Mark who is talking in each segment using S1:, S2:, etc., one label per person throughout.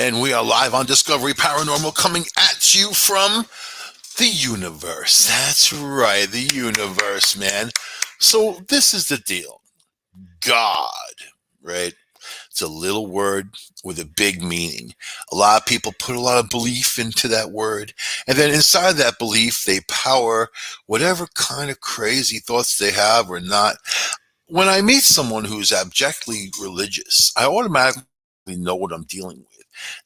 S1: And we are live on Discovery Paranormal coming at you from the universe. That's right, the universe, man. So this is the deal. God, right? It's a little word with a big meaning. A lot of people put a lot of belief into that word. And then inside that belief, they power whatever kind of crazy thoughts they have or not. When I meet someone who's abjectly religious, I automatically know what I'm dealing with.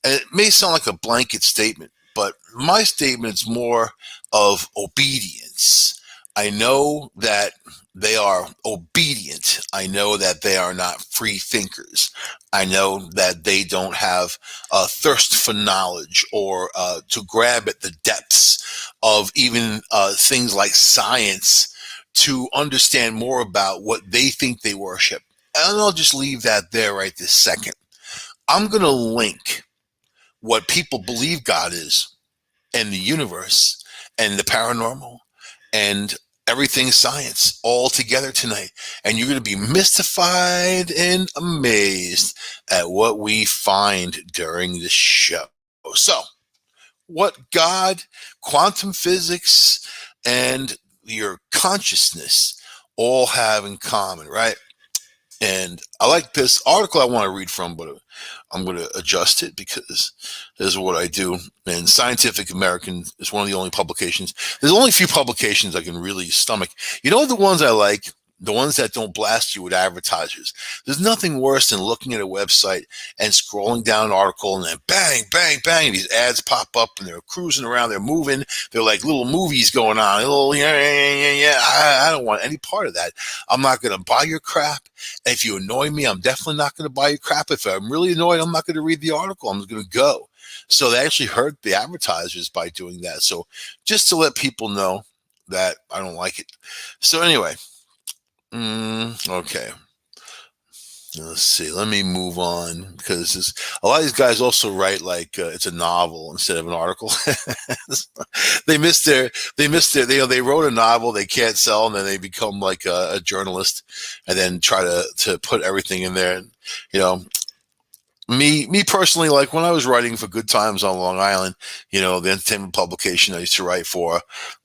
S1: And it may sound like a blanket statement, but my statement is more of obedience. I know that they are obedient. I know that they are not free thinkers. I know that they don't have a thirst for knowledge or to grab at the depths of even things like science to understand more about what they think they worship. And I'll just leave that there right this second. I'm going to link what people believe God is and the universe and the paranormal and everything science all together tonight. And you're going to be mystified and amazed at what we find during the show. So, what God, quantum physics, and your consciousness all have in common, right? And I like this article I want to read from, but I'm going to adjust it because this is what I do. And Scientific American is one of the only publications. There's only a few publications I can really stomach. You know, the ones I like, the ones that don't blast you with advertisers. There's nothing worse than looking at a website and scrolling down an article and then bang, bang, bang, these ads pop up and they're cruising around, they're moving, they're like little movies going on. Little, yeah. I don't want any part of that. I'm not going to buy your crap. If you annoy me, I'm definitely not going to buy your crap. If I'm really annoyed, I'm not going to read the article. I'm going to go. So they actually hurt the advertisers by doing that. So just to let people know that I don't like it. So anyway, okay. Let's see. Let me move on because a lot of these guys also write like it's a novel instead of an article. they missed their. They wrote a novel they can't sell, and then they become like a journalist, and then try to put everything in there. And, you know, me personally, like when I was writing for Good Times on Long Island, the entertainment publication I used to write for,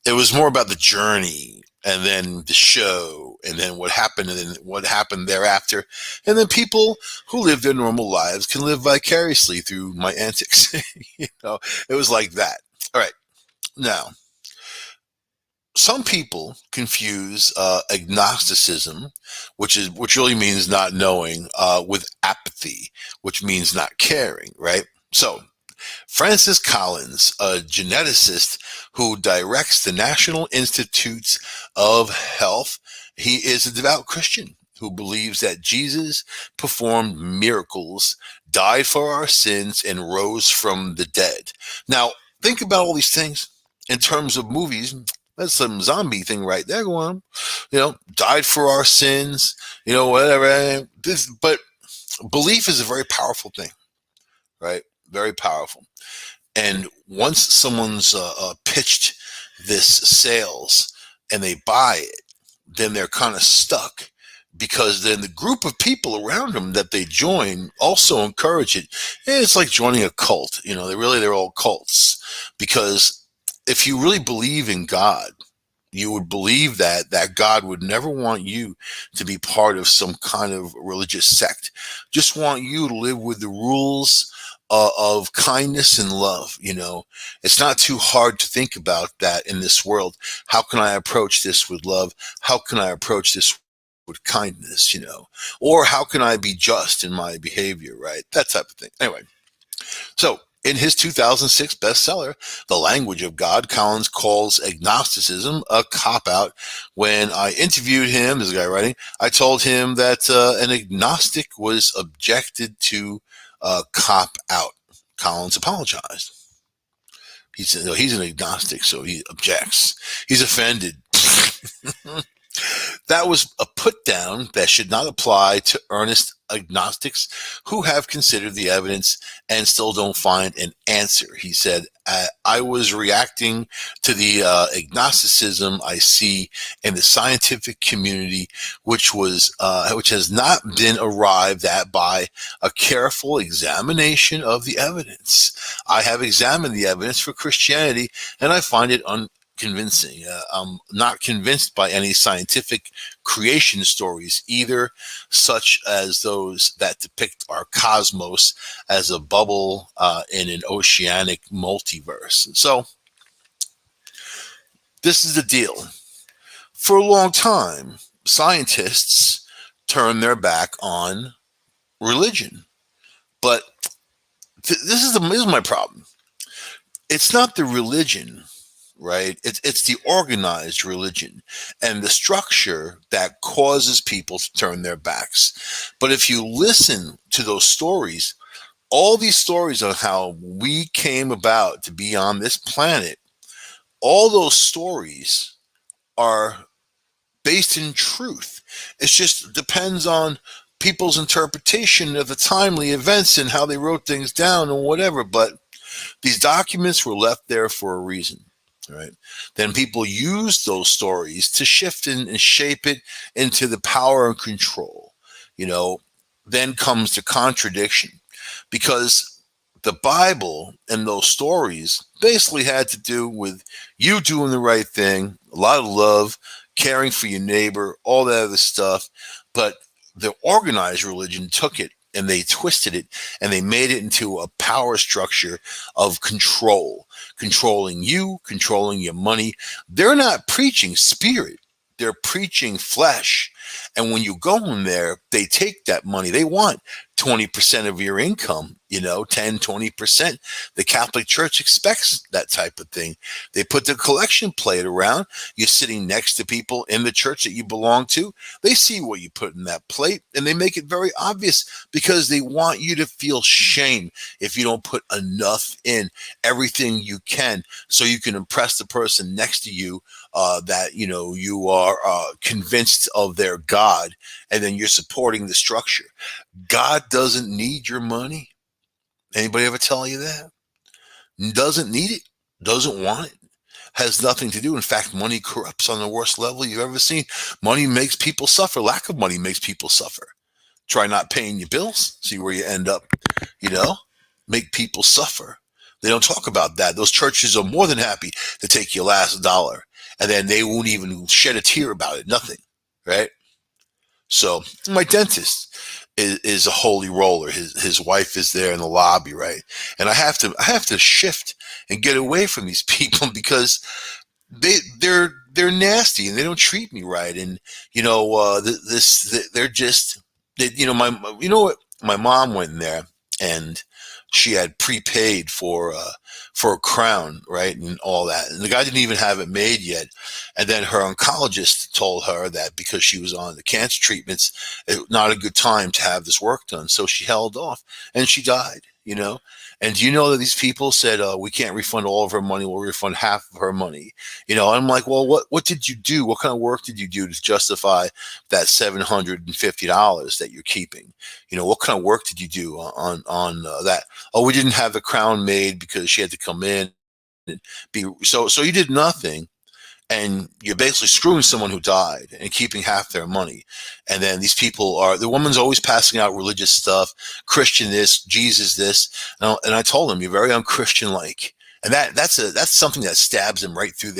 S1: it was more about the journey and then the show and then what happened and then what happened thereafter. And then people who live their normal lives can live vicariously through my antics. It was like that. All right. Now, some people confuse agnosticism, which really means not knowing, with apathy, which means not caring, right? So, Francis Collins, a geneticist who directs the National Institutes of Health, he is a devout Christian who believes that Jesus performed miracles, died for our sins, and rose from the dead. Now, think about all these things in terms of movies. That's some zombie thing right there going on. Died for our sins, whatever. But belief is a very powerful thing, right? Very powerful. And once someone's pitched this sales and they buy it, then they're kind of stuck because then the group of people around them that they join also encourage it. And it's like joining a cult. They're all cults because if you really believe in God, you would believe that God would never want you to be part of some kind of religious sect. Just want you to live with the rules of kindness and love. It's not too hard to think about that in this world. How can I approach this with love? How can I approach this with kindness? Or how can I be just in my behavior, right? That type of thing. Anyway, so in his 2006 bestseller, The Language of God, Collins calls agnosticism a cop-out. When I interviewed him, this guy writing, I told him that an agnostic was objected to cop out. Collins apologized. He said, no, he's an agnostic, so he objects. He's offended. That was a put down that should not apply to earnest agnostics who have considered the evidence and still don't find an answer. He said, I was reacting to the agnosticism I see in the scientific community, which has not been arrived at by a careful examination of the evidence. I have examined the evidence for Christianity, and I find it convincing. I'm not convinced by any scientific creation stories either, such as those that depict our cosmos as a bubble in an oceanic multiverse. So, this is the deal. For a long time, scientists turned their back on religion. But this is my problem. It's not the religion, right? It's the organized religion and the structure that causes people to turn their backs. But if you listen to those stories, all these stories on how we came about to be on this planet, all those stories are based in truth. It just depends on people's interpretation of the timely events and how they wrote things down and whatever. But these documents were left there for a reason, right? Then people used those stories to shift and shape it into the power and control. You know, then comes the contradiction because the Bible and those stories basically had to do with you doing the right thing, a lot of love, caring for your neighbor, all that other stuff. But the organized religion took it and they twisted it and they made it into a power structure of control, controlling you, controlling your money. They're not preaching spirit, they're preaching flesh. And when you go in there, they take that money. They want 20% of your income, 10, 20%. The Catholic Church expects that type of thing. They put the collection plate around. You're sitting next to people in the church that you belong to. They see what you put in that plate and they make it very obvious because they want you to feel shame if you don't put enough in, everything you can, so you can impress the person next to you that you are convinced of their God, and then you're supporting the structure. God doesn't need your money. Anybody ever tell you that? Doesn't need it, doesn't want it, has nothing to do. In fact, money corrupts on the worst level you've ever seen. Money makes people suffer. Lack of money makes people suffer. Try not paying your bills, see where you end up, make people suffer. They don't talk about that. Those churches are more than happy to take your last dollar, and then they won't even shed a tear about it, nothing, right? So my dentist is a holy roller. His wife is there in the lobby, right? And I have to shift and get away from these people because they're nasty and they don't treat me right. And they're just my mom went in there and she had prepaid for a crown, right, and all that. And the guy didn't even have it made yet. And then her oncologist told her that because she was on the cancer treatments, it was not a good time to have this work done. So she held off, and she died. And do you know that these people said, we can't refund all of her money, we'll refund half of her money. I'm like, well, what did you do? What kind of work did you do to justify that $750 that you're keeping? What kind of work did you do on that? Oh, we didn't have the crown made because she had to come in and be so you did nothing. And you're basically screwing someone who died and keeping half their money. And then these people the woman's always passing out religious stuff, Christian this, Jesus this. And I told them, you're very unchristian-like. And that's something that stabs them right through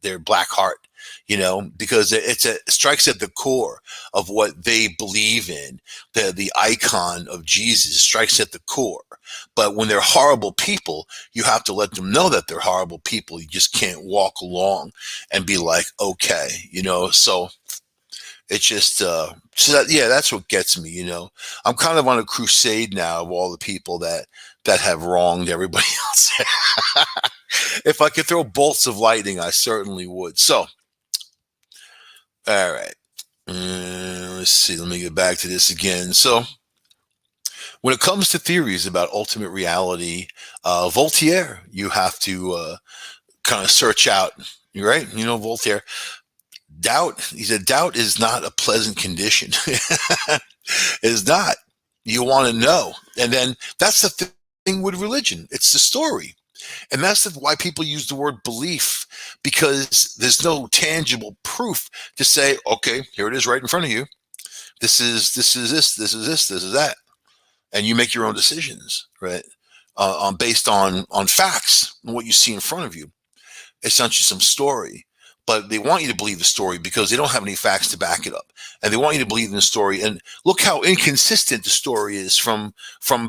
S1: their black heart, because it strikes at the core of what they believe in. The icon of Jesus strikes at the core. But when they're horrible people, you have to let them know that they're horrible people. You just can't walk along and be like, okay, so it's just, that's what gets me, I'm kind of on a crusade now of all the people that have wronged everybody else. If I could throw bolts of lightning, I certainly would. So, all right. Let's see. Let me get back to this again. So, when it comes to theories about ultimate reality, you have to kind of search out, right? Voltaire, Doubt, he said, doubt is not a pleasant condition. It's not. You want to know. And then that's the thing with religion. It's the story. And that's why people use the word belief, because there's no tangible proof to say, okay, here it is right in front of you. This is that. And you make your own decisions, right? Based on facts and what you see in front of you. It's not just some story, but they want you to believe the story because they don't have any facts to back it up, and they want you to believe in the story. And look how inconsistent the story is from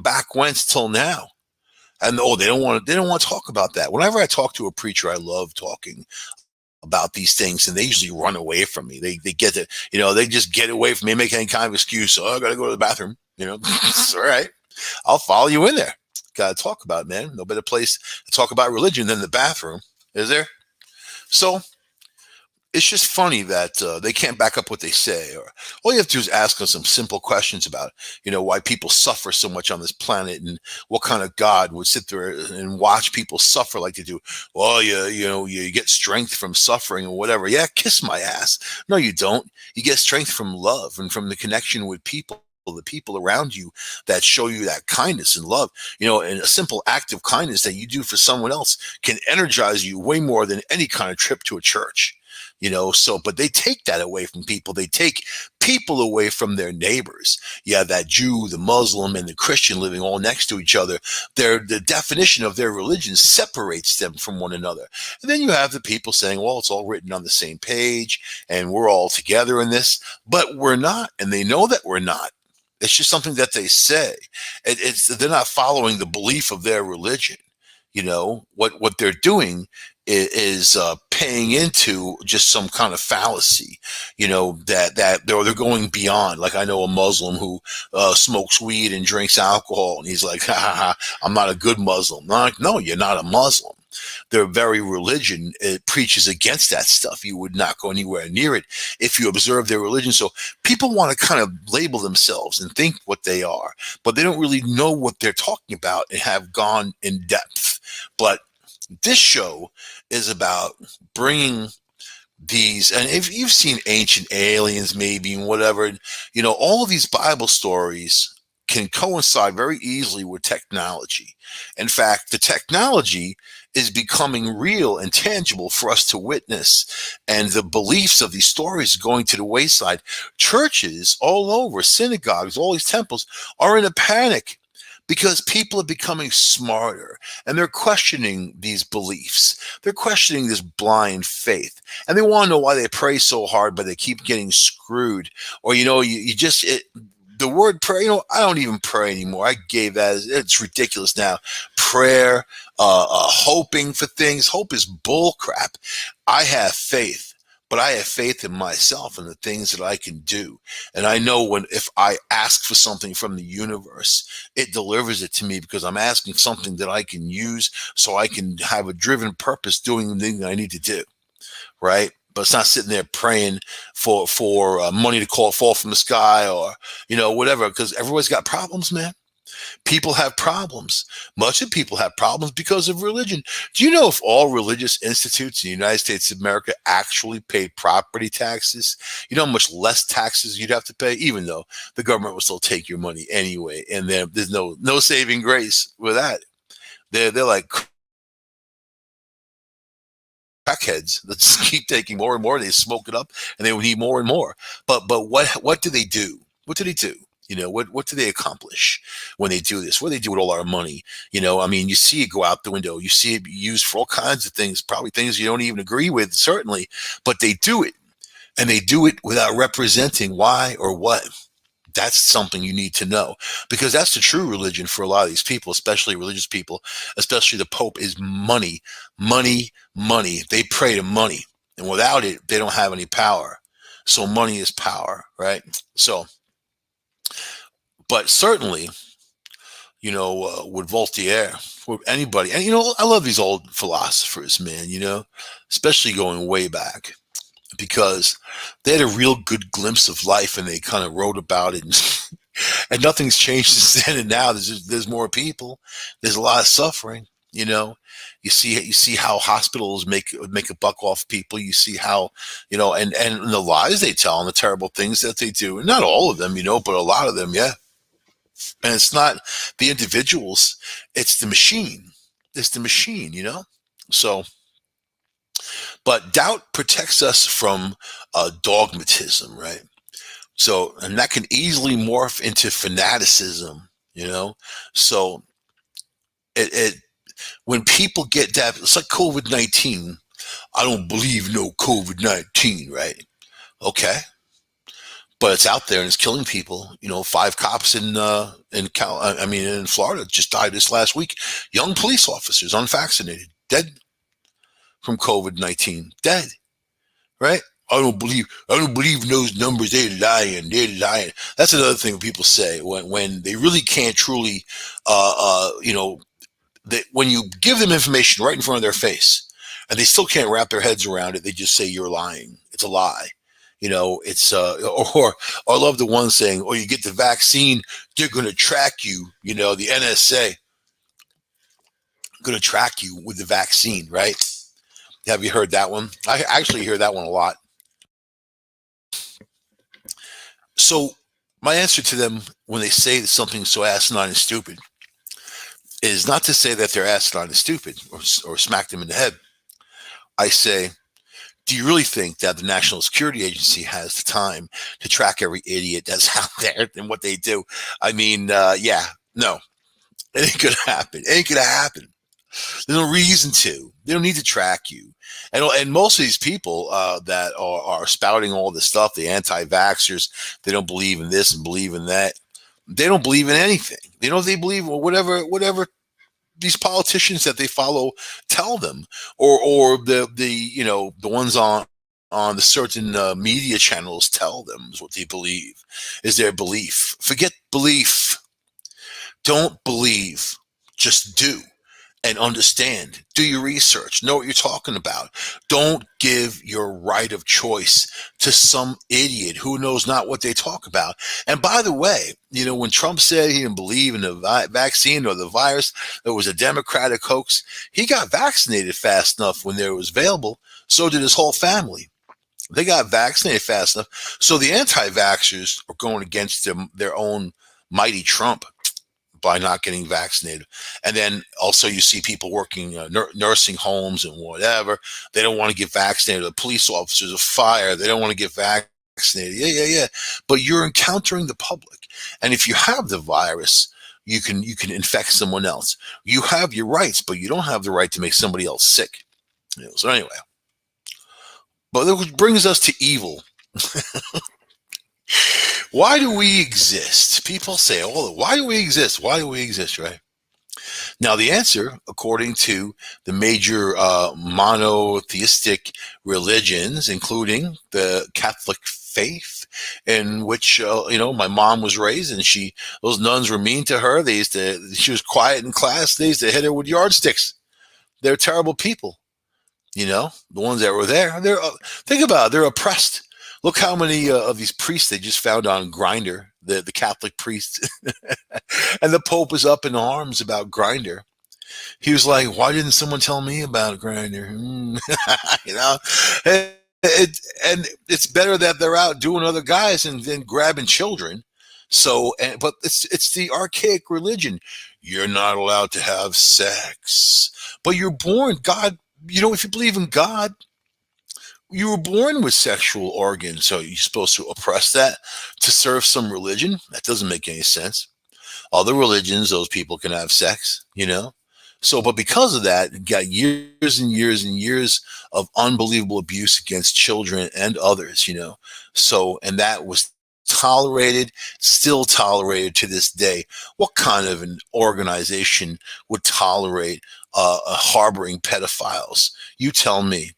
S1: back whence till now. And they don't want to talk about that. Whenever I talk to a preacher, I love talking about these things, and they usually run away from me. They get it, they just get away from me, make any kind of excuse. Oh, I gotta go to the bathroom. It's all right. I'll follow you in there. Gotta talk about it, man. No better place to talk about religion than the bathroom, is there? So it's just funny that they can't back up what they say. Or all you have to do is ask them some simple questions about, why people suffer so much on this planet, and what kind of God would sit there and watch people suffer like they do. Well, you get strength from suffering or whatever. Yeah, kiss my ass. No, you don't. You get strength from love and from the connection with people, the people around you that show you that kindness and love, and a simple act of kindness that you do for someone else can energize you way more than any kind of trip to a church. But they take that away from people. They take people away from their neighbors. Yeah, that Jew, the Muslim, and the Christian living all next to each other. The definition of their religion separates them from one another. And then you have the people saying, well, it's all written on the same page and we're all together in this, but we're not. And they know that we're not. It's just something that they say. They're not following the belief of their religion. What they're doing is paying into just some kind of fallacy, that they're going beyond. Like, I know a Muslim who smokes weed and drinks alcohol, and he's like, ha ha ha, I'm not a good Muslim. I'm like, no, you're not a Muslim. Their very religion, it preaches against that stuff. You would not go anywhere near it if you observe their religion. So people want to kind of label themselves and think what they are, but they don't really know what they're talking about and have gone in depth. But this show is about bringing these, and if you've seen Ancient Aliens, maybe, and whatever, all of these Bible stories can coincide very easily with technology. In fact, the technology is becoming real and tangible for us to witness, and the beliefs of these stories going to the wayside. Churches all over, synagogues, all these temples are in a panic because people are becoming smarter and they're questioning these beliefs. They're questioning this blind faith, and they want to know why they pray so hard, but they keep getting screwed. Or, the word prayer, I don't even pray anymore. I gave that. It's ridiculous now. Prayer, hoping for things. Hope is bull crap. I have faith, but I have faith in myself and the things that I can do. And I know if I ask for something from the universe, it delivers it to me because I'm asking something that I can use so I can have a driven purpose doing the thing that I need to do. Right? But it's not sitting there praying for money to fall from the sky or, whatever, because everybody's got problems, man. People have problems. Much of people have problems because of religion. Do you know if all religious institutes in the United States of America actually paid property taxes? You know how much less taxes you'd have to pay, even though the government will still take your money anyway. And there's no saving grace with that. They're like crackheads that just keep taking more and more. They smoke it up, and they would need more and more. But what do they do? What do they do? What do they accomplish when they do this? What do they do with all our money? You see it go out the window. You see it used for all kinds of things, probably things you don't even agree with, certainly, but they do it, and they do it without representing why or what. That's something you need to know, because that's the true religion for a lot of these people, especially religious people, especially the Pope, is money, money, money. They pray to money, and without it, they don't have any power. So money is power, right? So, but certainly, with Voltaire, with anybody, and I love these old philosophers, man, especially going way back, because they had a real good glimpse of life and they kind of wrote about it, and nothing's changed since then. And now there's more people, there's a lot of suffering, You know, you see how hospitals make a buck off people. You see how, and the lies they tell and the terrible things that they do. And not all of them, but a lot of them, yeah. And it's not the individuals; it's the machine. It's the machine, So, but doubt protects us from dogmatism, right? So, and that can easily morph into fanaticism, So, it when people get that, it's like COVID-19. I don't believe no COVID-19, right? Okay, but it's out there and it's killing people. 5 cops in Florida just died this last week. Young police officers, unvaccinated, dead from COVID-19, dead. Right? I don't believe in those numbers. They're lying. They're lying. That's another thing people say when they really can't truly, when you give them information right in front of their face, and they still can't wrap their heads around it, they just say you're lying. It's a lie. It's or I love the one saying, "Oh, you get the vaccine, they're going to track you." The NSA going to track you with the vaccine, right? Have you heard that one? I actually hear that one a lot. So my answer to them when they say something so asinine and stupid is not to say that they're asinine and stupid or smack them in the head. I say, do you really think that the National Security Agency has the time to track every idiot that's out there and what they do? Yeah, no, it ain't gonna happen. It ain't gonna happen. There's no reason to. They don't need to track you. And most of these people that are spouting all this stuff, the anti-vaxxers, they don't believe in this and believe in that. They don't believe in anything. They believe whatever these politicians that they follow tell them, or the ones on the certain media channels tell them is what they believe is their belief. Forget belief. Don't believe. Just do. And understand, do your research, know what you're talking about. Don't give your right of choice to some idiot who knows not what they talk about. And by the way, when Trump said he didn't believe in the vaccine or the virus, it was a Democratic hoax, he got vaccinated fast enough when there was available. So did his whole family. They got vaccinated fast enough. So the anti-vaxxers are going against their own mighty Trump by not getting vaccinated. And then also you see people working nursing homes and whatever. They don't want to get vaccinated. The police officers of fire, they don't want to get vaccinated. Yeah. But you're encountering the public. And if you have the virus, you can infect someone else. You have your rights, but you don't have the right to make somebody else sick. So anyway, but that brings us to evil. Why do we exist? People say, "Oh, why do we exist? Why do we exist?" Right? Now, the answer, according to the major monotheistic religions, including the Catholic faith, in which my mom was raised, and those nuns were mean to her. She was quiet in class. They used to hit her with yardsticks. They're terrible people. The ones that were there. Think about it. They're oppressed. Look how many of these priests they just found on Grindr, the Catholic priests. And the Pope is up in arms about Grindr. He was like, "Why didn't someone tell me about Grindr?" And it's better that they're out doing other guys and then grabbing children. But it's the archaic religion. You're not allowed to have sex, but you're born. God, if you believe in God, you were born with sexual organs, so you're supposed to oppress that to serve some religion? That doesn't make any sense. Other religions, those people can have sex. So, but because of that, you got years and years and years of unbelievable abuse against children and others. So, and that was tolerated, still tolerated to this day. What kind of an organization would tolerate harboring pedophiles? You tell me.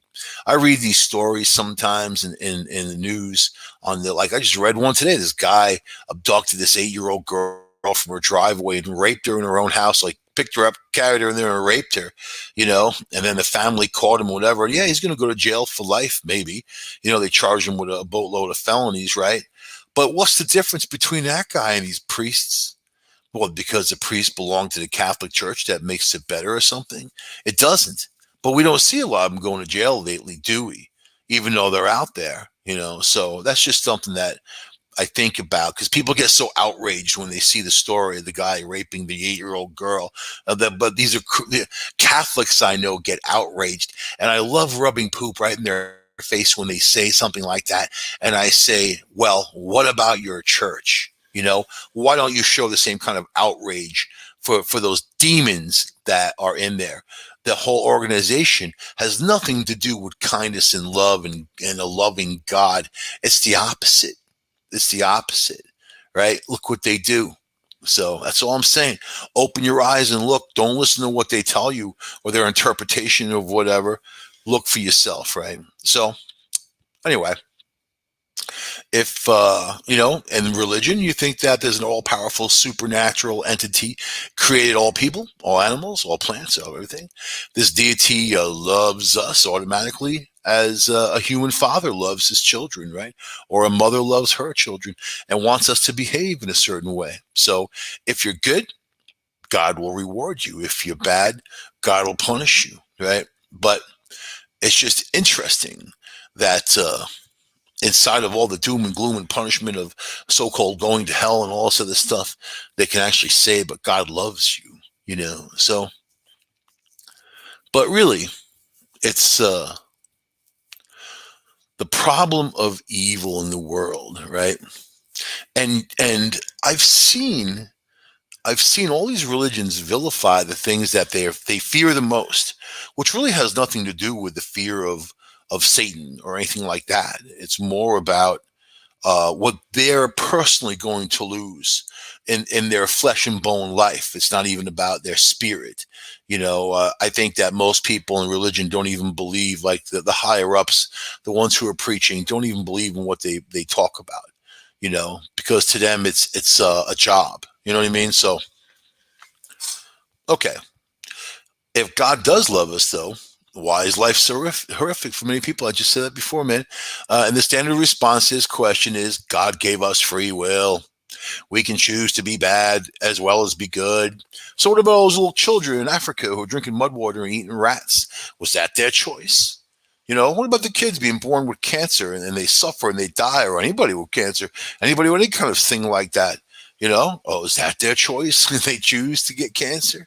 S1: I read these stories sometimes in the news like I just read one today. This guy abducted this 8-year-old girl from her driveway and raped her in her own house, like picked her up, carried her in there and raped her, and then the family caught him, whatever. Yeah, he's going to go to jail for life, maybe. They charge him with a boatload of felonies, right? But what's the difference between that guy and these priests? Well, because the priest belonged to the Catholic Church, that makes it better or something? It doesn't. But we don't see a lot of them going to jail lately, do we? Even though they're out there, So that's just something that I think about, because people get so outraged when they see the story of the guy raping the 8-year-old girl. But these are the Catholics I know get outraged, and I love rubbing poop right in their face when they say something like that. And I say, well, what about your church? Why don't you show the same kind of outrage for those demons that are in there? The whole organization has nothing to do with kindness and love and a loving God. It's the opposite. It's the opposite, right? Look what they do. So that's all I'm saying. Open your eyes and look. Don't listen to what they tell you or their interpretation of whatever. Look for yourself, right? So anyway, if in religion you think that there's an all-powerful supernatural entity created all people, all animals, all plants, all everything, this deity loves us automatically as a human father loves his children, right? Or a mother loves her children and wants us to behave in a certain way. So if you're good, God will reward you. If you're bad, God will punish you, right? But it's just interesting that inside of all the doom and gloom and punishment of so-called going to hell and all this other stuff, they can actually say, but God loves you, So, but really, it's the problem of evil in the world, right? And I've seen all these religions vilify the things that they fear the most, which really has nothing to do with the fear of Satan or anything like that. It's more about what they're personally going to lose in their flesh and bone life. It's not even about their spirit. I think that most people in religion don't even believe, like the higher ups, the ones who are preaching, don't even believe in what they talk about, because to them it's a job. You know what I mean? So, okay. If God does love us, though, why is life so horrific for many people? I just said that before, man. And the standard response to his question is God gave us free will. We can choose to be bad as well as be good. So what about those little children in Africa who are drinking mud water and eating rats? Was that their choice? What about the kids being born with cancer and they suffer and they die, or anybody with cancer, anybody with any kind of thing like that? Oh, is that their choice? They choose to get cancer?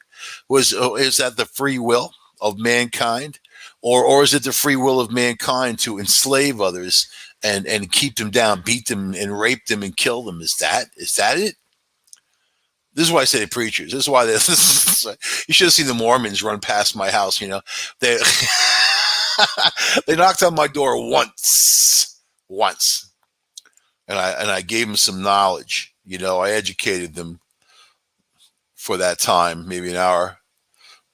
S1: Is that the free will of mankind? Or is it the free will of mankind to enslave others and keep them down, beat them and rape them and kill them? Is that it? This is why I say to preachers. This is why you should have seen the Mormons run past my house. They they knocked on my door once, and I gave them some knowledge. I educated them for that time, maybe an hour.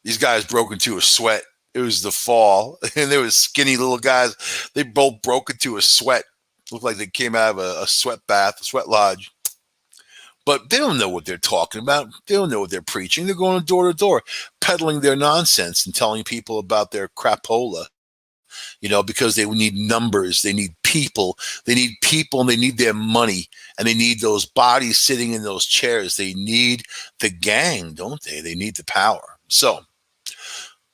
S1: These guys broke into a sweat. It was the fall, and there was skinny little guys. They both broke into a sweat. Looked like they came out of a sweat bath, a sweat lodge. But they don't know what they're talking about. They don't know what they're preaching. They're going door to door, peddling their nonsense and telling people about their crapola, because they need numbers. They need people. And they need their money. And they need those bodies sitting in those chairs. They need the gang, don't they? They need the power. So,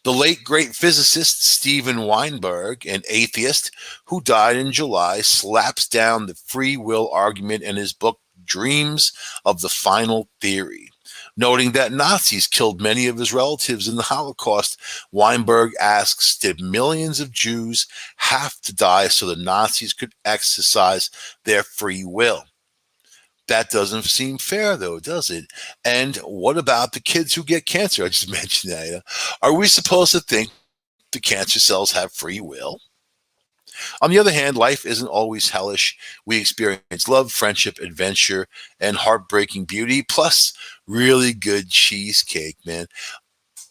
S1: the late great physicist Steven Weinberg, an atheist who died in July, slaps down the free will argument in his book Dreams of the Final Theory. Noting that Nazis killed many of his relatives in the Holocaust, Weinberg asks, did millions of Jews have to die so the Nazis could exercise their free will? That doesn't seem fair, though, does it? And what about the kids who get cancer? I just mentioned that. Are we supposed to think the cancer cells have free will? On the other hand, life isn't always hellish. We experience love, friendship, adventure, and heartbreaking beauty, plus really good cheesecake, man.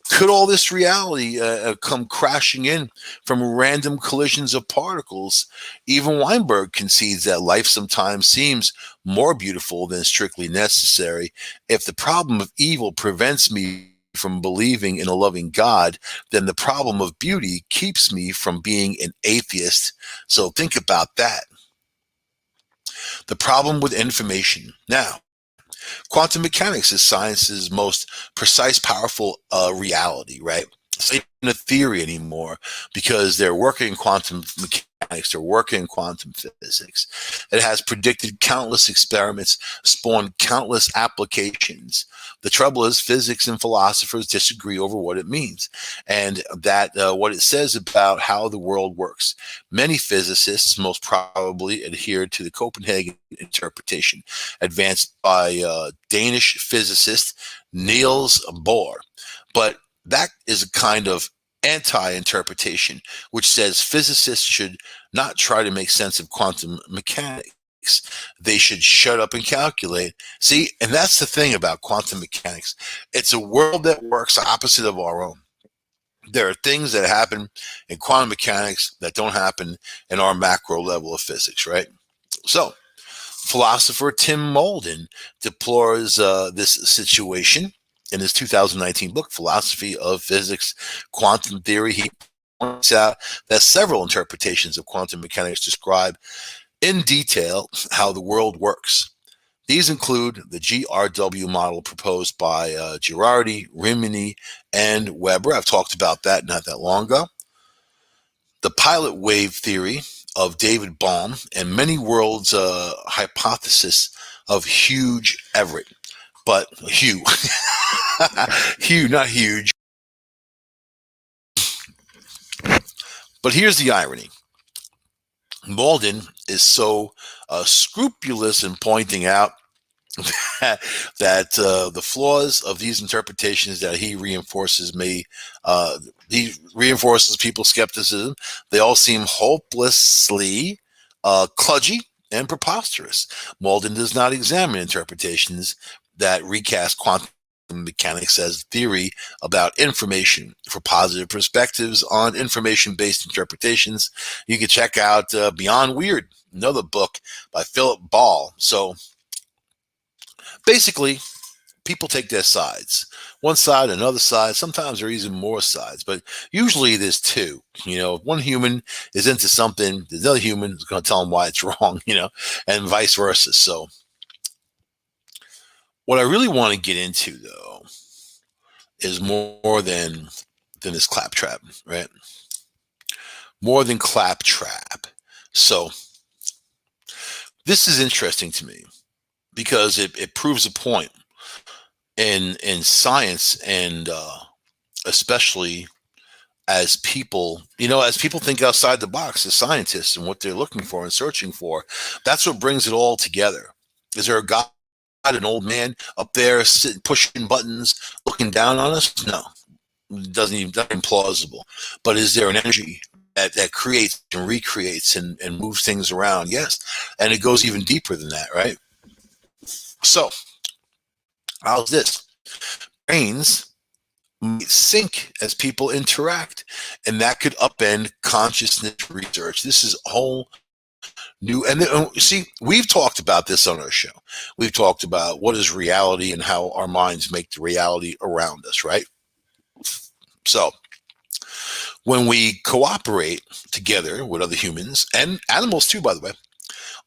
S1: Could all this reality come crashing in from random collisions of particles? Even Weinberg concedes that life sometimes seems more beautiful than strictly necessary. If the problem of evil prevents me from believing in a loving God, then the problem of beauty keeps me from being an atheist. So think about that. The problem with information. Now, Quantum mechanics is science's most precise, powerful reality, right? It's not even a theory anymore because they're working in quantum mechanics, they're working in quantum physics. It has predicted countless experiments, spawned countless applications. The trouble is, physics and philosophers disagree over what it means and that what it says about how the world works. Many physicists most probably adhere to the Copenhagen interpretation, advanced by Danish physicist Niels Bohr. But that is a kind of anti-interpretation, which says physicists should not try to make sense of quantum mechanics. They should shut up and calculate. See, and that's the thing about quantum mechanics. It's a world that works opposite of our own. There are things that happen in quantum mechanics that don't happen in our macro level of physics, right? So, philosopher Tim Molden deplores this situation in his 2019 book, Philosophy of Physics, Quantum Theory. He points out that several interpretations of quantum mechanics describe in detail how the world works. These include the GRW model proposed by Girardi, Rimini, and Weber. I've talked about that not that long ago. The pilot wave theory of David Bohm and many worlds hypothesis of Hugh Everett. But Hugh, Hugh, not huge. But here's the irony. Malden is so scrupulous in pointing out that the flaws of these interpretations that he reinforces people's skepticism. They all seem hopelessly kludgy and preposterous. Malden does not examine interpretations that recast quantum mechanics as theory about information. For positive perspectives on information-based interpretations, you can check out Beyond Weird, another book by Philip Ball. So basically, people take their sides. One side, another side. Sometimes there are even more sides, but usually there's two. If one human is into something, there's another human who's going to tell them why it's wrong, and vice versa. So what I really want to get into, though, is more than this claptrap, right? More than claptrap. So this is interesting to me because it proves a point in science, and especially as people think outside the box, as scientists, and what they're looking for and searching for. That's what brings it all together. Is there a God, an old man up there sitting, pushing buttons, looking down on us? No, it doesn't even plausible. But is there an energy that creates and recreates and moves things around? Yes, and it goes even deeper than that, right? So, how's this? Brains might sync as people interact, and that could upend consciousness research. This is a whole new, and see, we've talked about this on our show. We've talked about what is reality and how our minds make the reality around us, right? So when we cooperate together with other humans and animals too, by the way,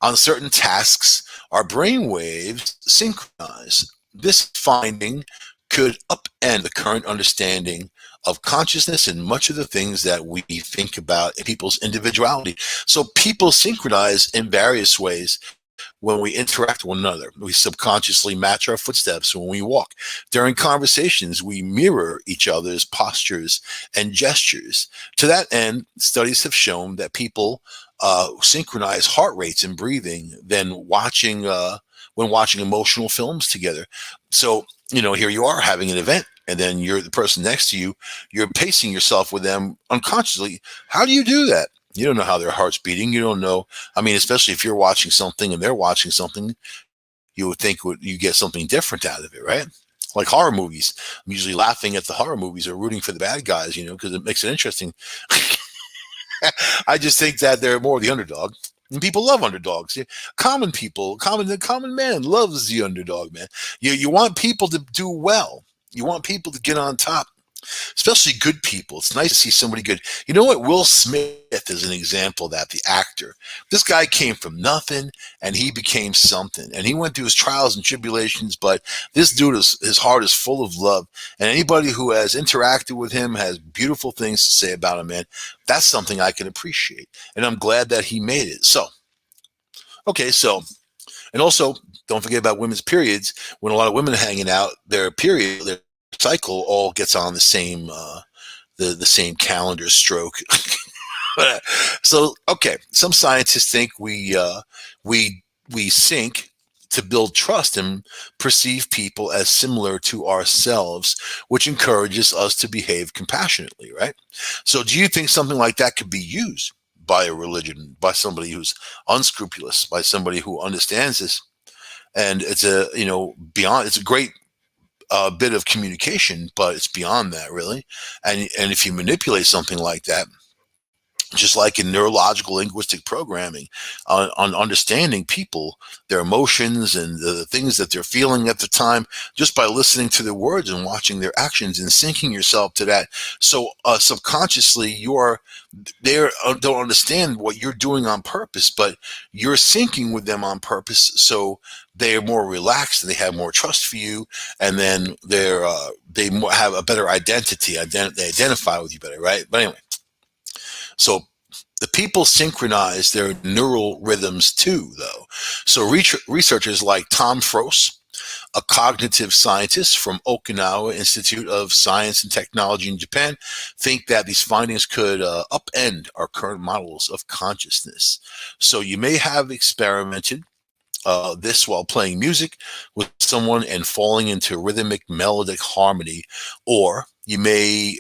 S1: on certain tasks, our brain waves synchronize. This finding could upend the current understanding of consciousness and much of the things that we think about in people's individuality. So people synchronize in various ways when we interact with one another. We subconsciously match our footsteps when we walk. During conversations, we mirror each other's postures and gestures. To that end, studies have shown that people synchronize heart rates and breathing when watching emotional films together. So, here you are having an event, and then you're the person next to you, you're pacing yourself with them unconsciously. How do you do that? You don't know how their heart's beating. You don't know. Especially if you're watching something and they're watching something, you would think you get something different out of it, right? Like horror movies. I'm usually laughing at the horror movies or rooting for the bad guys, because it makes it interesting. I just think that they're more the underdog. And people love underdogs. Common people, the common man loves the underdog, man. You want people to do well. You want people to get on top. especially good people. It's nice to see somebody good. You know what? Will Smith is an example of that, the actor. This guy came from nothing and he became something. And he went through his trials and tribulations, but this dude is his heart is full of love. And anybody who has interacted with him has beautiful things to say about him, man. That's something I can appreciate. And I'm glad that he made it. So, okay, so and also, don't forget about women's periods. When a lot of women are hanging out, their period, their cycle, all gets on the same the same calendar stroke. So, okay, some scientists think we sync to build trust and perceive people as similar to ourselves, which encourages us to behave compassionately, right? So, do you think something like that could be used by a religion, by somebody who's unscrupulous, by somebody who understands this? And it's a beyond. It's a great bit of communication, but it's beyond that, really. And if you manipulate something like that, just like in neurological linguistic programming, on understanding people, their emotions, and the things that they're feeling at the time, just by listening to their words and watching their actions and syncing yourself to that. So subconsciously, they don't understand what you're doing on purpose, but you're syncing with them on purpose. So they are more relaxed and they have more trust for you, and then have a better identity. They identify with you better, right? But anyway, so the people synchronize their neural rhythms too, though. So researchers like Tom Frost, a cognitive scientist from Okinawa Institute of Science and Technology in Japan, think that these findings could upend our current models of consciousness. So you may have experimented this while playing music with someone and falling into rhythmic melodic harmony, or you may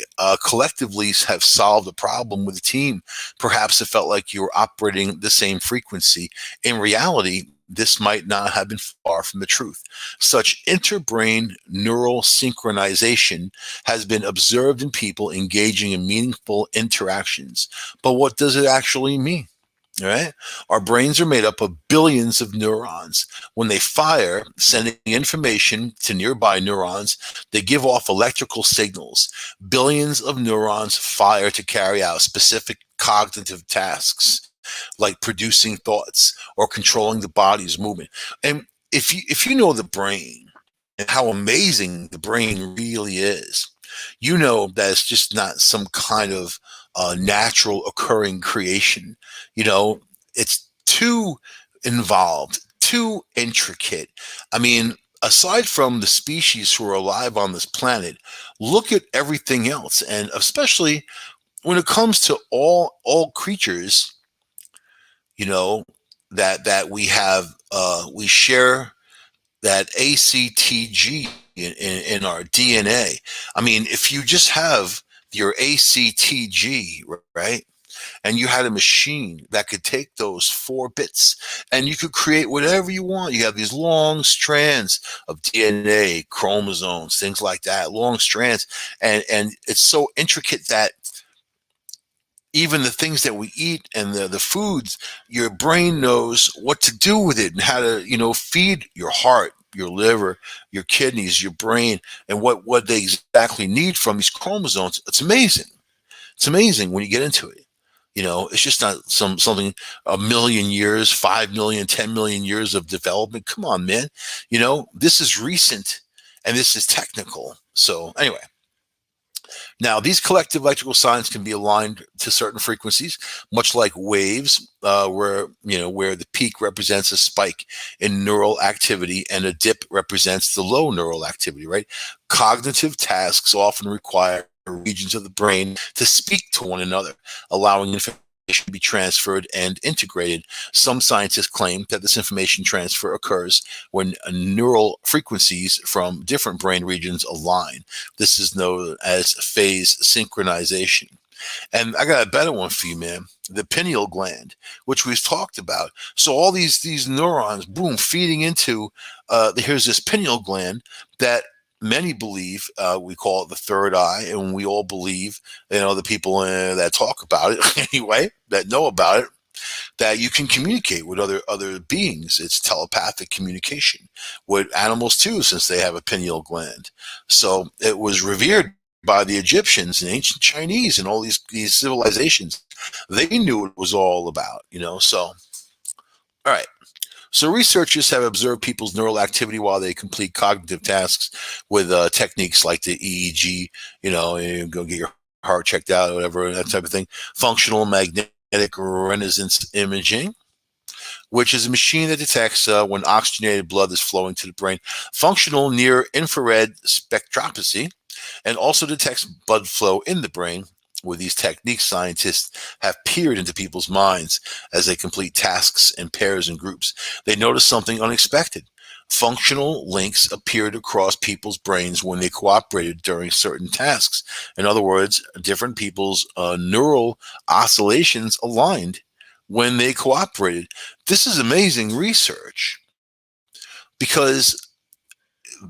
S1: collectively have solved a problem with a team. Perhaps it felt like you were operating the same frequency. In reality, this might not have been far from the truth. Such interbrain neural synchronization has been observed in people engaging in meaningful interactions. But what does it actually mean? All right. Our brains are made up of billions of neurons. When they fire, sending information to nearby neurons, they give off electrical signals. Billions of neurons fire to carry out specific cognitive tasks, like producing thoughts or controlling the body's movement. And if you know the brain and how amazing the brain really is, you know that it's just not some kind of natural occurring creation. You know, it's too involved, too intricate. I mean, aside from the species who are alive on this planet, look at everything else, and especially when it comes to all creatures, you know, that we share that ACTG in our DNA. I mean, if you just have your ACTG, right, and you had a machine that could take those 4 bits and you could create whatever you want. You have these long strands of DNA, chromosomes, things like that, long strands. And it's so intricate that even the things that we eat and the foods, your brain knows what to do with it and how to, feed your heart, your liver, your kidneys, your brain, and what they exactly need from these chromosomes. It's amazing. It's amazing when you get into it. It's just not something a million years, 5 million, 10 million years of development. Come on, man. This is recent and this is technical. So anyway, now, these collective electrical signs can be aligned to certain frequencies, much like waves, where the peak represents a spike in neural activity and a dip represents the low neural activity, right? Cognitive tasks often require regions of the brain to speak to one another, allowing information to be transferred and integrated. Some scientists claim that this information transfer occurs when neural frequencies from different brain regions align. This is known as phase synchronization. And I got a better one for you, man. The pineal gland, which we've talked about. So all these neurons, boom, feeding into, here's this pineal gland that many believe, we call it the third eye, and we all believe, the people that talk about it anyway, that know about it, that you can communicate with other beings. It's telepathic communication with animals too, since they have a pineal gland. So it was revered by the Egyptians and ancient Chinese and all these civilizations. They knew what it was all about, So, all right. So researchers have observed people's neural activity while they complete cognitive tasks with techniques like the EEG, and go get your heart checked out or whatever, that type of thing. Functional magnetic resonance imaging, which is a machine that detects when oxygenated blood is flowing to the brain. Functional near infrared spectroscopy, and also detects blood flow in the brain. With these techniques, scientists have peered into people's minds as they complete tasks in pairs and groups. They noticed something unexpected. Functional links appeared across people's brains when they cooperated during certain tasks. In other words, different people's neural oscillations aligned when they cooperated. This is amazing research because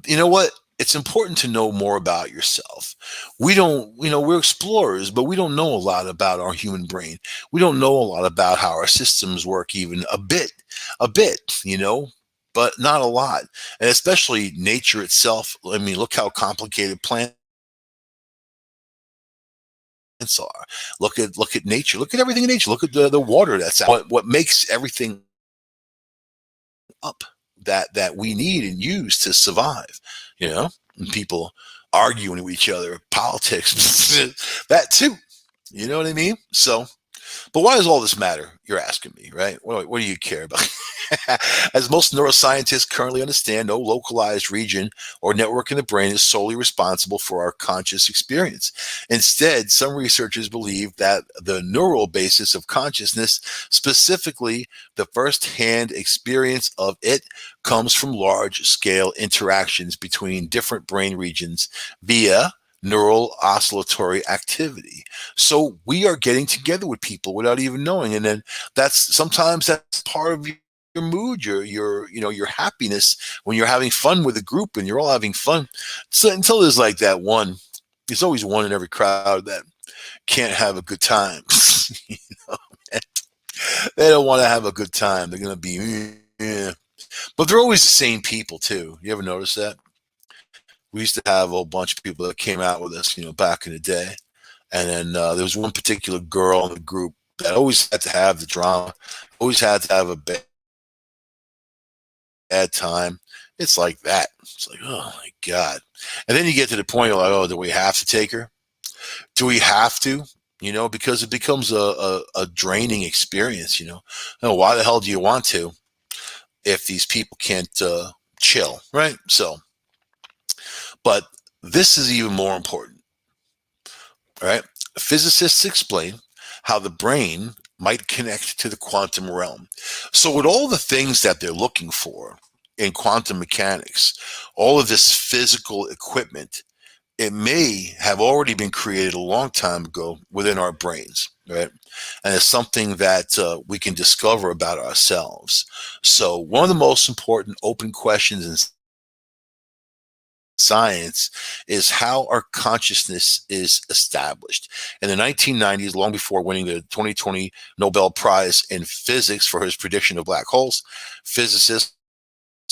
S1: you know what? It's important to know more about yourself. We don't, we're explorers, but we don't know a lot about our human brain. We don't know a lot about how our systems work, even a bit, but not a lot. And especially nature itself. I mean, look how complicated plants are. Look at nature. Look at everything in nature. Look at the water that's out. What makes everything up that we need and use to survive, and people arguing with each other, politics, that too. You know what I mean? So, but why does all this matter? You're asking me, right? What do you care about? As most neuroscientists currently understand, no localized region or network in the brain is solely responsible for our conscious experience. Instead, some researchers believe that the neural basis of consciousness, specifically the first-hand experience of it, comes from large-scale interactions between different brain regions via neural oscillatory activity. So we are getting together with people without even knowing, and then sometimes that's part of your mood, your happiness when you're having fun with a group and you're all having fun. So until there's like that one, there's always one in every crowd that can't have a good time. You know? They don't want to have a good time. They're gonna be, but they're always the same people too. You ever notice that? We used to have a whole bunch of people that came out with us, back in the day. And then there was one particular girl in the group that always had to have the drama, always had to have a bad time. It's like that. It's like, oh my God. And then you get to the point, you're like, oh, do we have to take her? Do we have to? Because it becomes a draining experience, Oh, why the hell do you want to if these people can't chill, right? So, but this is even more important. All right. Physicists explain how the brain might connect to the quantum realm. So, with all the things that they're looking for in quantum mechanics, all of this physical equipment, it may have already been created a long time ago within our brains, right? And it's something that we can discover about ourselves. So, one of the most important open questions in science is how our consciousness is established. In the 1990s, long before winning the 2020 Nobel Prize in Physics for his prediction of black holes, physicist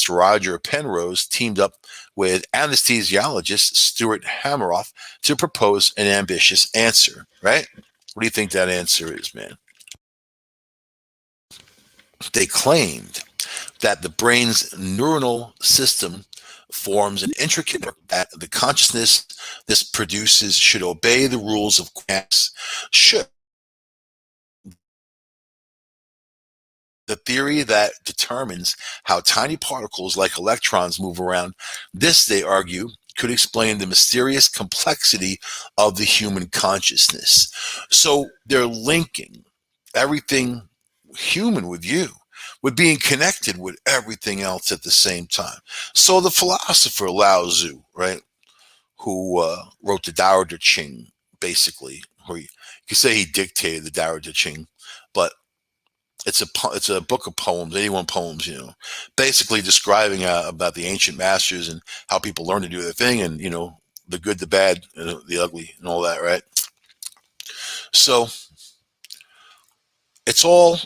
S1: Roger Penrose teamed up with anesthesiologist Stuart Hameroff to propose an ambitious answer, right? What do you think that answer is, man? They claimed that the brain's neuronal system forms an intricate network that the consciousness this produces should obey the rules of quantum. Should the theory that determines how tiny particles like electrons move around, this, they argue, could explain the mysterious complexity of the human consciousness. So they're linking everything human with you, with being connected with everything else at the same time. So the philosopher Lao Tzu, right, who wrote the Tao Te Ching, basically, or you could say he dictated the Tao Te Ching, but it's a book of poems, 81 poems, basically describing about the ancient masters and how people learn to do their thing, and the good, the bad, the ugly, and all that, right? So it's all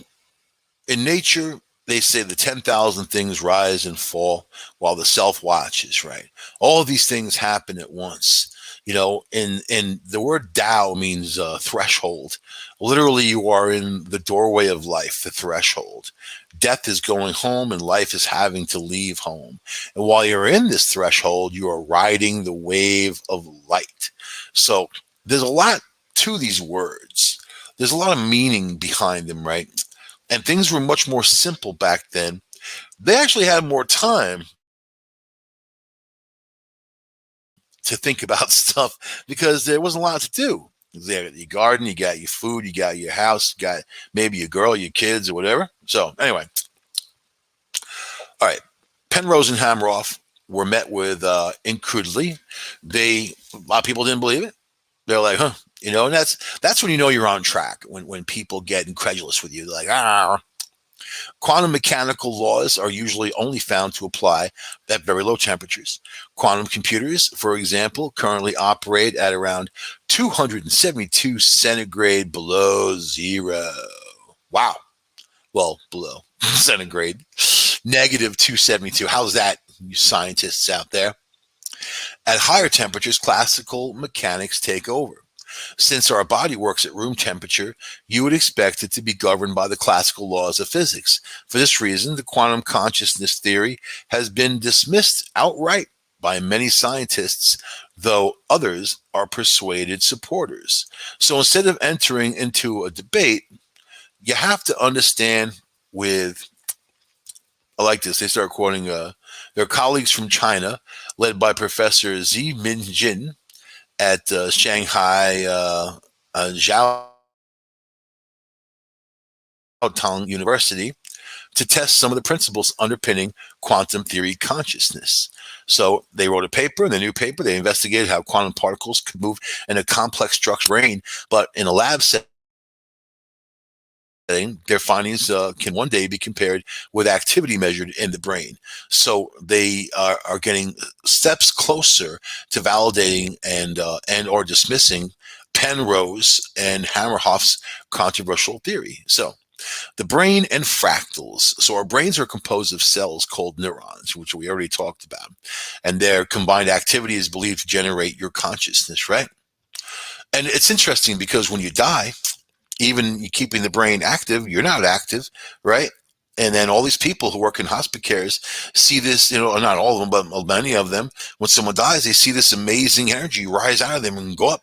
S1: in nature. They say the 10,000 things rise and fall while the self watches, right? All of these things happen at once. And the word Tao means threshold. Literally, you are in the doorway of life, the threshold. Death is going home, and life is having to leave home. And while you're in this threshold, you are riding the wave of light. So there's a lot to these words. There's a lot of meaning behind them, right? And things were much more simple back then. They actually had more time to think about stuff because there wasn't a lot to do. You got your garden, you got your food, you got your house, you got maybe your girl, your kids, or whatever. So anyway, all right. Penrose and Hammeroff were met with incredulity. A lot of people didn't believe it. They're like, huh, and that's when you know you're on track. When people get incredulous with you, they're like, ah. Quantum mechanical laws are usually only found to apply at very low temperatures. Quantum computers, for example, currently operate at around 272 centigrade below zero. Wow. Well, below centigrade. Negative 272. How's that, you scientists out there? At higher temperatures, classical mechanics take over. Since our body works at room temperature, you would expect it to be governed by the classical laws of physics. For this reason, the quantum consciousness theory has been dismissed outright by many scientists, though others are persuaded supporters. So instead of entering into a debate, you have to understand with, I like this, they start quoting their colleagues from China, led by Professor Zi Minjin at Shanghai Zhaotong University, to test some of the principles underpinning quantum theory consciousness. So they wrote a paper, in the new paper, they investigated how quantum particles could move in a complex structured brain, but in a lab setting, their findings can one day be compared with activity measured in the brain. So they are getting steps closer to validating and or dismissing Penrose and Hammerhoff's controversial theory. So the brain and fractals. So our brains are composed of cells called neurons, which we already talked about, and their combined activity is believed to generate your consciousness, right? And it's interesting because when you die, even you keeping the brain active, you're not active, right? And then all these people who work in hospice cares see this, not all of them, but many of them, when someone dies, they see this amazing energy rise out of them and go up.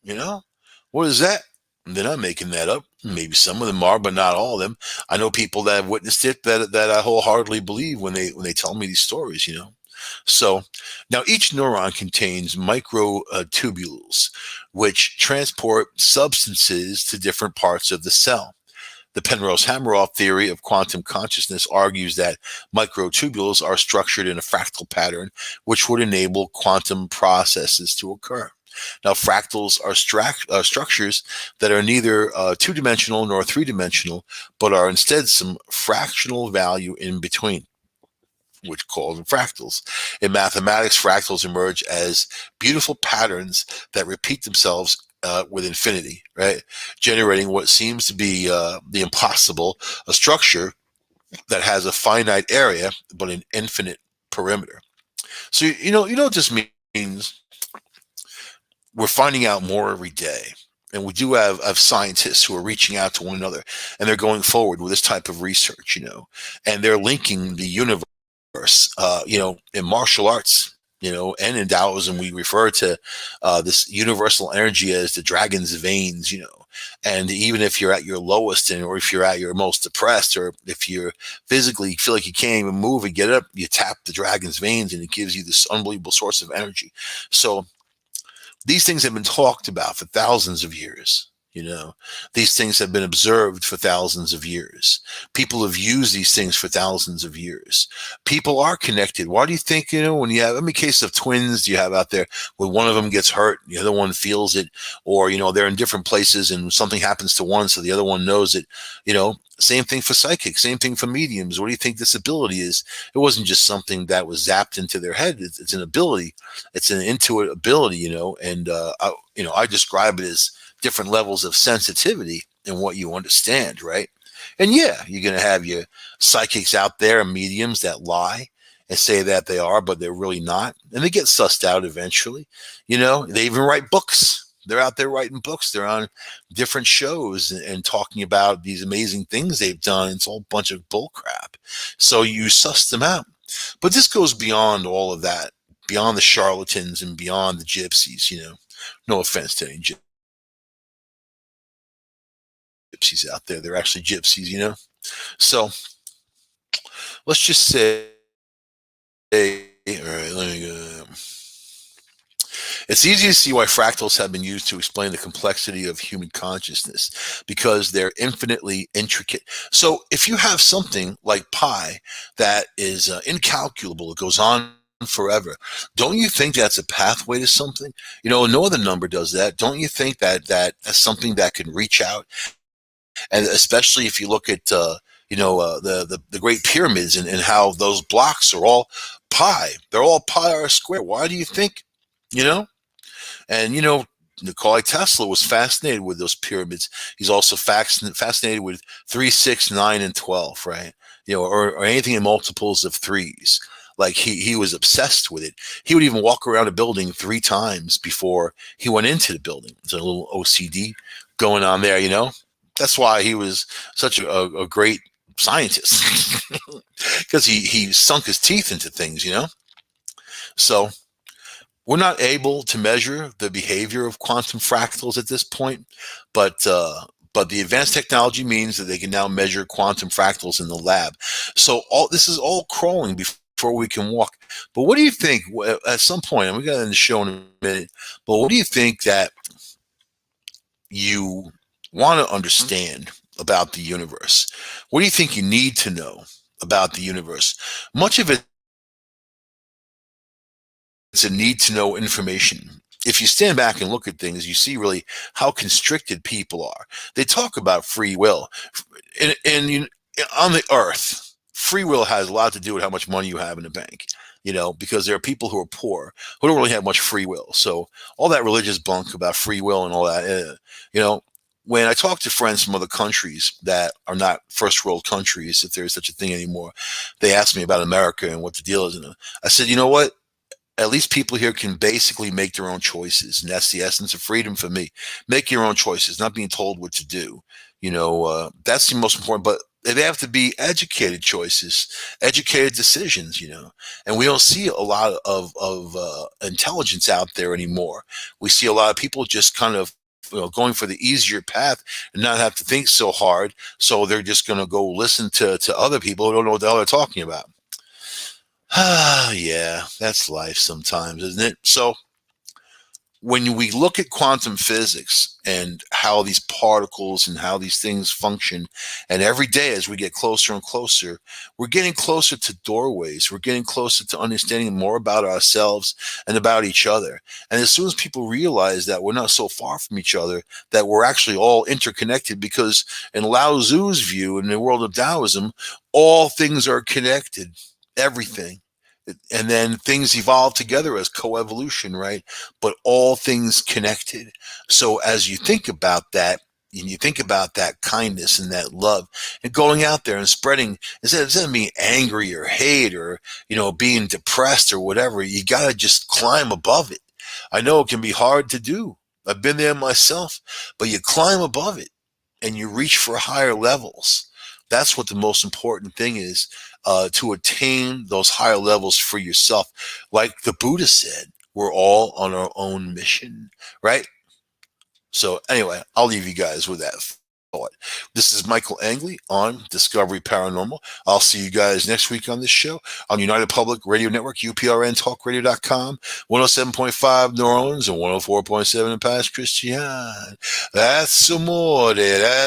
S1: You know, what is that? They're not making that up. Maybe some of them are, but not all of them. I know people that have witnessed it that I wholeheartedly believe when they tell me these stories. So now each neuron contains microtubules, which transport substances to different parts of the cell. The Penrose-Hameroff theory of quantum consciousness argues that microtubules are structured in a fractal pattern, which would enable quantum processes to occur. Now, fractals are structures that are neither two-dimensional nor three-dimensional, but are instead some fractional value in between, which call them fractals. In mathematics, fractals emerge as beautiful patterns that repeat themselves with infinity, right? Generating what seems to be the impossible, a structure that has a finite area but an infinite perimeter. So what this means. We're finding out more every day. And we do have scientists who are reaching out to one another, and they're going forward with this type of research, and they're linking the universe, in martial arts, and in Taoism, we refer to this universal energy as the dragon's veins. And even if you're at your lowest, or if you're at your most depressed, or if you physically feel like you can't even move and get up, you tap the dragon's veins, and it gives you this unbelievable source of energy. So these things have been talked about for thousands of years. These things have been observed for thousands of years. People have used these things for thousands of years. People are connected. Why do you think, when you have, how many cases of twins do you have out there where one of them gets hurt, the other one feels it, or, they're in different places and something happens to one, so the other one knows it, same thing for psychics, same thing for mediums. What do you think this ability is? It wasn't just something that was zapped into their head. It's an ability. It's an intuitive ability, and, I describe it as different levels of sensitivity and what you understand, right? And yeah, you're going to have your psychics out there, mediums that lie, and say that they are, but they're really not. And they get sussed out eventually. They even write books. They're out there writing books. They're on different shows and talking about these amazing things they've done. It's all a bunch of bull crap. So you suss them out. But this goes beyond all of that, beyond the charlatans and beyond the gypsies. No offense to any gypsies out there. They're actually gypsies. So let's just say, all right, let me go. It's easy to see why fractals have been used to explain the complexity of human consciousness because they're infinitely intricate. So if you have something like pi that is incalculable, it goes on forever, don't you think that's a pathway to something? No other number does that. Don't you think that's something that can reach out? And especially if you look at the Great Pyramids and how those blocks are all pi. They're all pi r square. Why do you think? And Nikola Tesla was fascinated with those pyramids. He's also fascinated with 3, 6, 9, and 12, right? Or anything in multiples of threes. Like he was obsessed with it. He would even walk around a building 3 times before he went into the building. There's a little OCD going on there, That's why he was such a great scientist, because he sunk his teeth into things, So we're not able to measure the behavior of quantum fractals at this point, but the advanced technology means that they can now measure quantum fractals in the lab. So this is all crawling before we can walk. But what do you think at some point, and we got to end the show in a minute, but what do you think that you want to understand about the universe? What do you think you need to know about the universe? Much of it's a need to know information. If you stand back and look at things, you see really how constricted people are. They talk about free will. And on the earth, free will has a lot to do with how much money you have in the bank, because there are people who are poor who don't really have much free will. So all that religious bunk about free will and all that, when I talk to friends from other countries that are not first world countries, if there's such a thing anymore, they ask me about America and what the deal is. And I said, you know what? At least people here can basically make their own choices. And that's the essence of freedom for me. Make your own choices, not being told what to do. That's the most important. But they have to be educated choices, educated decisions, And we don't see a lot of intelligence out there anymore. We see a lot of people just kind of going for the easier path and not have to think so hard. So they're just going to go listen to other people who don't know what the hell they're talking about. Yeah, that's life sometimes, isn't it? So when we look at quantum physics and how these particles and how these things function, and every day as we get closer and closer, we're getting closer to doorways. We're getting closer to understanding more about ourselves and about each other. And as soon as people realize that we're not so far from each other, that we're actually all interconnected, because in Lao Tzu's view, in the world of Taoism, all things are connected, everything. And then things evolve together as coevolution, right? But all things connected. So as you think about that, and you think about that kindness and that love and going out there and spreading, instead of being angry or hate or, being depressed or whatever, you got to just climb above it. I know it can be hard to do. I've been there myself, but you climb above it and you reach for higher levels. That's what the most important thing is, to attain those higher levels for yourself. Like the Buddha said, we're all on our own mission, right? So anyway, I'll leave you guys with that thought. This is Michael Angley on Discovery Paranormal. I'll see you guys next week on this show on United Public Radio Network, UPRNTalkRadio.com, 107.5 New Orleans and 104.7 in Paris Christian. That's amore. That's